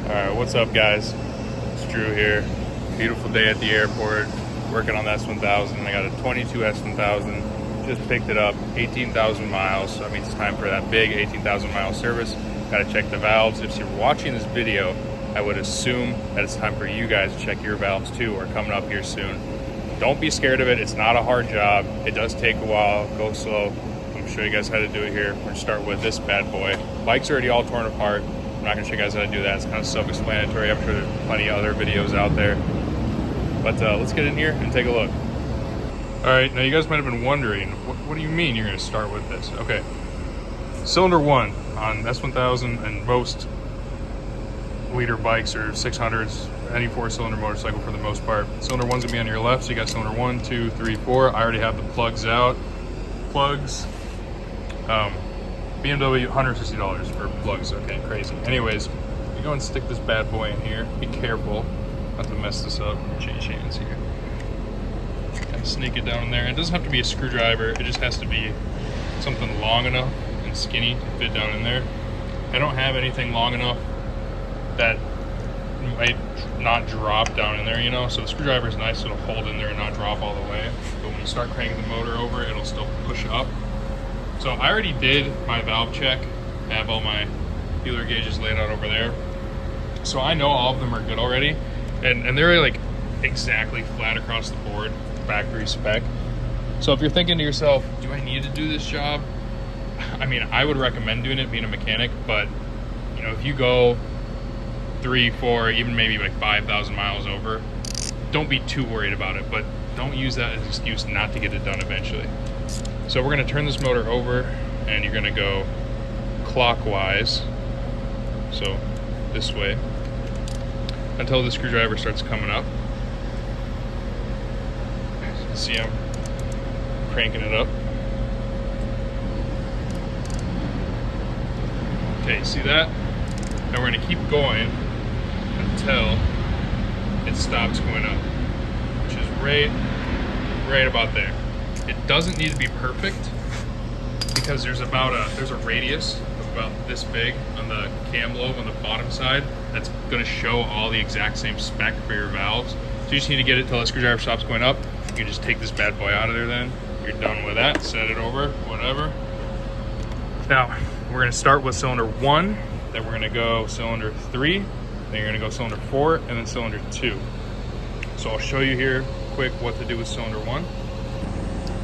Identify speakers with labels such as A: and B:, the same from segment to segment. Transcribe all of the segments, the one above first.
A: Alright, what's up guys? It's Drew here. Beautiful day at the airport, working on the S1000. I got a 22 S1000, just picked it up, 18,000 miles, so that means it's time for that big 18,000 mile service. Gotta check the valves. If you're watching this video, I would assume that it's time for you guys to check your valves too, or coming up here soon. Don't be scared of it, it's not a hard job. It does take a while, go slow. I'm gonna show you guys how to do it here. We're gonna start with this bad boy. Bike's already all torn apart. I'm not gonna show you guys how to do that. It's kind of self-explanatory. I'm sure there's plenty of other videos out there. But let's get in here and take a look. All right, now you guys might have been wondering, what do you mean you're gonna start with this? Okay, cylinder one on S1000 and most liter bikes or 600s, any four-cylinder motorcycle for the most part. Cylinder one's gonna be on your left, so you got cylinder 1, 2, 3, 4. I already have the plugs out. Plugs, BMW, $160 for plugs. Okay, crazy. Anyways, you go and stick this bad boy in here. Be careful not to mess this up. Change hands here. Kind of sneak it down in there. It doesn't have to be a screwdriver. It just has to be something long enough and skinny to fit down in there. I don't have anything long enough that might not drop down in there, you know, so the screwdriver is nice, it'll hold in there and not drop all the way, but when you start cranking the motor over, it'll still push up. So I already did my valve check. I have all my feeler gauges laid out over there, so I know all of them are good already, and they're like exactly flat across the board, factory spec. So if you're thinking to yourself, do I need to do this job? I mean, I would recommend doing it, being a mechanic, but you know, if you go 3, 4, even maybe like 5,000 miles over, don't be too worried about it, but don't use that as an excuse not to get it done eventually. So we're gonna turn this motor over and you're gonna go clockwise, so this way, until the screwdriver starts coming up. As you can see, I'm cranking it up. Okay, see that? And we're gonna keep going until it stops going up, which is right about there. It doesn't need to be perfect because there's a radius of about this big on the cam lobe on the bottom side that's going to show all the exact same spec for your valves. So you just need to get it till the screwdriver stops going up. You can just take this bad boy out of there then. You're done with that, set it over, whatever. Now, we're going to start with cylinder 1, then we're going to go cylinder 3, then you're going to go cylinder 4, and then cylinder 2. So I'll show you here quick what to do with cylinder 1.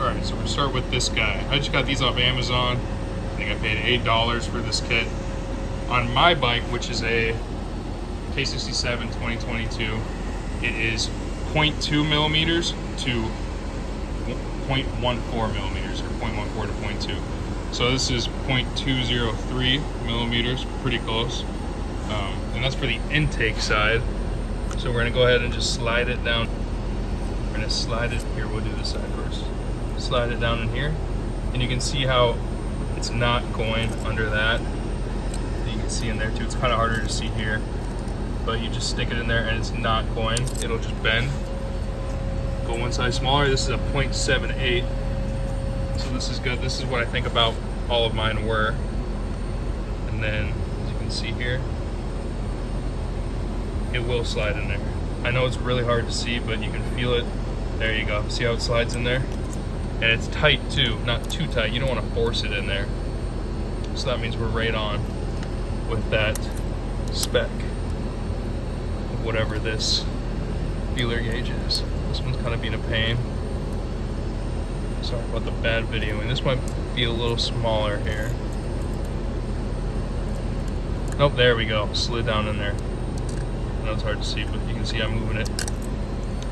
A: Alright, so we're going to start with this guy. I just got these off Amazon. I think I paid $8 for this kit. On my bike, which is a K67 2022, it is 0.2 millimeters to 0.14 millimeters, or 0.14 to 0.2. So this is 0.203 millimeters, pretty close. And that's for the intake side. So we're gonna go ahead and just slide it down. We're gonna slide it, here we'll do this side first. Slide it down in here. And you can see how it's not going under that. You can see in there too, it's kind of harder to see here. But you just stick it in there and it's not going, it'll just bend. Go one size smaller, this is a 0.78. So this is good. This is what I think about all of mine were. And then, as you can see here, it will slide in there. I know it's really hard to see, but you can feel it. There you go. See how it slides in there? And it's tight too, not too tight. You don't want to force it in there. So that means we're right on with that spec of whatever this feeler gauge is. This one's kind of being a pain. Sorry about the bad videoing. This might be a little smaller here. Nope, there we go. Slid down in there. I know it's hard to see, but you can see I'm moving it.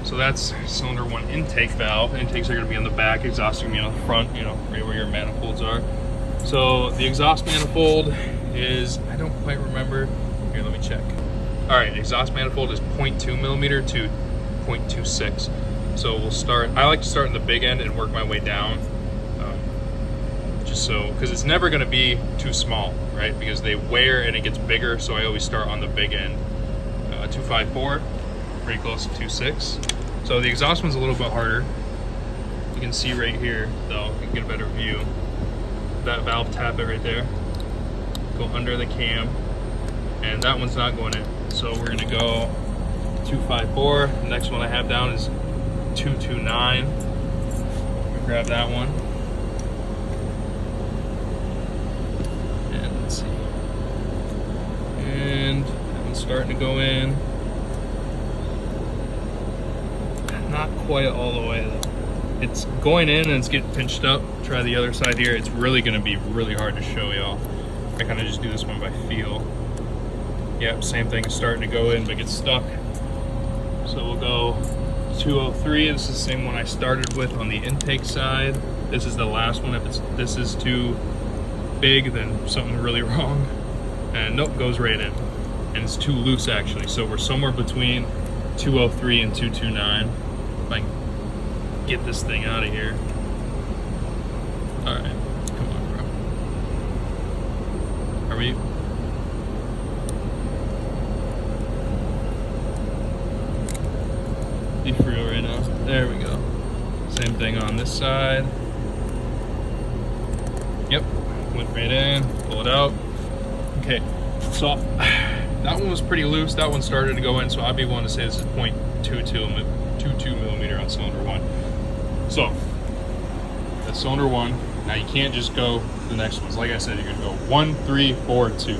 A: So that's cylinder 1 intake valve. Intakes are going to be on the back, exhaust is going to be on the front, you know, right where your manifolds are. So the exhaust manifold is, I don't quite remember. Here, let me check. All right, exhaust manifold is 0.2 millimeter to 0.26. So we'll start, I like to start in the big end and work my way down. Just so, because it's never going to be too small, right? Because they wear and it gets bigger, so I always start on the big end. 254, pretty close to 2.6. So the exhaust one's a little bit harder. You can see right here, though, you can get a better view. That valve tappet right there. Go under the cam, and that one's not going in. So we're gonna go 254. The next one I have down is 229. Grab that one. And let's see. And that one's starting to go in. Not quite all the way though. It's going in and it's getting pinched up. Try the other side here. It's really gonna be really hard to show y'all. I kind of just do this one by feel. Yep, same thing, it's starting to go in but gets stuck. So we'll go 203. This is the same one I started with on the intake side. This is the last one. If this is too big, then something really wrong. And nope, goes right in. And it's too loose actually. So we're somewhere between 203 and 229. If I can get this thing out of here. All right, come on, bro. Are we? Be for real right now. There we go. Same thing on this side. Yep, went right in, pull it out. Okay, so that one was pretty loose. That one started to go in, so I'd be willing to say this is 0.22 millimeter on cylinder one. So that's cylinder one. Now you can't just go the next ones. Like I said, you're gonna go 1, 3, 4, 2.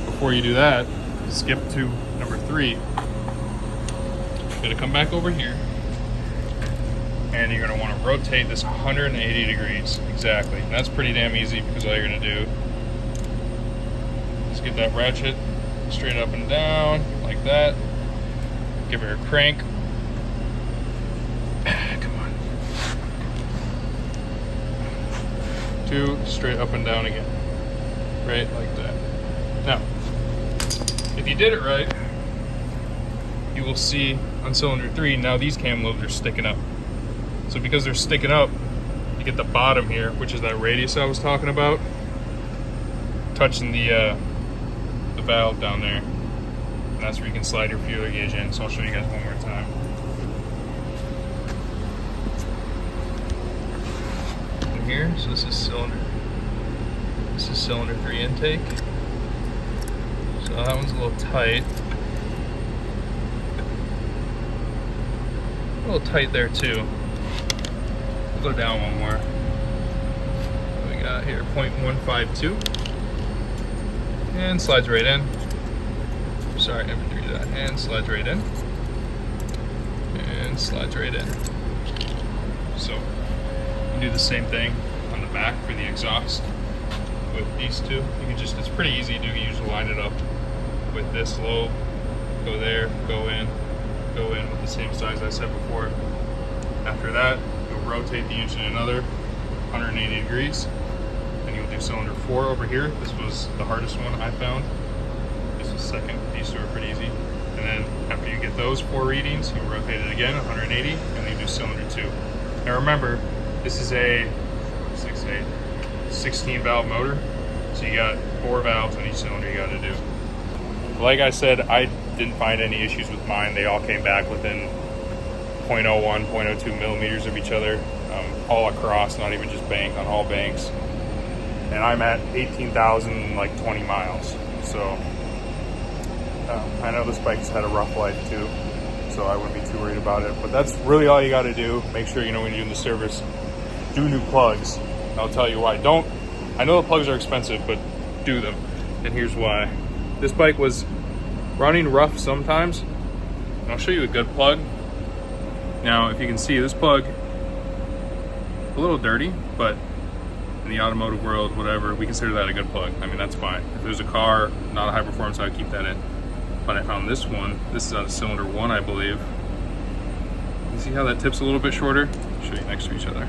A: Before you do that, skip to number 3. You're gonna come back over here and you're gonna wanna rotate this 180 degrees. Exactly. And that's pretty damn easy because all you're gonna do is get that ratchet straight up and down like that. Give her a crank. Come on. 2, straight up and down again. Right like that. Now, if you did it right, you will see on cylinder 3, now these cam lobes are sticking up. So because they're sticking up, you get the bottom here, which is that radius I was talking about, touching the valve down there. And that's where you can slide your feeler gauge in. So I'll show you guys one more time. In here, so this is cylinder 3 intake. So that one's a little tight. A little tight there too. We'll go down one more. What we got here, 0.152. And slides right in. Sorry, I never do that. And slides right in. And slides right in. So, you do the same thing on the back for the exhaust with these two. You can just, it's pretty easy to do. You just line it up with this lobe. Go there, go in with the same size I said before. After that, you'll rotate the engine another 180 degrees, and you'll do cylinder 4 over here. This was the hardest one I found. This is second. These two are pretty easy. And then after you get those 4 readings, you'll rotate it again 180, and then you do cylinder 2. Now remember, this is a 16 valve motor, so you got 4 valves on each cylinder you got to do. Like I said, I didn't find any issues with mine. They all came back within 0.01, 0.02 millimeters of each other, all across, not even just bank, on all banks. And I'm at 18,000, like 20 miles. So I know this bike's had a rough life too, so I wouldn't be too worried about it. But that's really all you got to do. Make sure, you know, when you're doing the service, do new plugs. I'll tell you why. I know the plugs are expensive, but do them. And here's why. This bike was running rough sometimes. And I'll show you a good plug. Now, if you can see, this plug, a little dirty, but in the automotive world, whatever, we consider that a good plug. I mean, that's fine. If there's a car, not a high performance, I would keep that in. But I found this one. This is on cylinder 1, I believe. You see how that tip's a little bit shorter? I'll show you next to each other.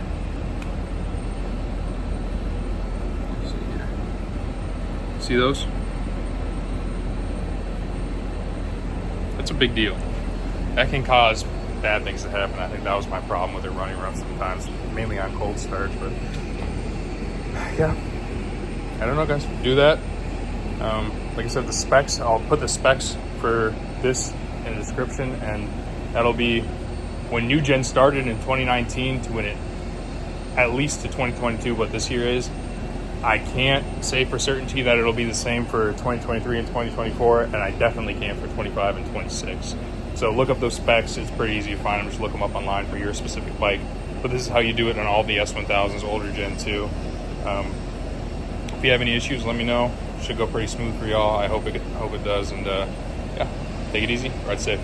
A: See those? That's a big deal. That can cause bad things to happen. I think that was my problem with it running rough sometimes, mainly on cold starts. But yeah, I don't know, guys. Do that. Like I said, the specs, I'll put the specs for this in the description, and that'll be when new gen started in 2019 to when it, at least to 2022, what this year is. I can't say for certainty that it'll be the same for 2023 and 2024, and I definitely can't for 25 and 26. So look up those specs. It's pretty easy to find them. Just look them up online for your specific bike. But this is how you do it on all the S1000s, older Gen 2. If you have any issues, let me know. Should go pretty smooth for y'all. I hope it does. And yeah, take it easy. Ride safe.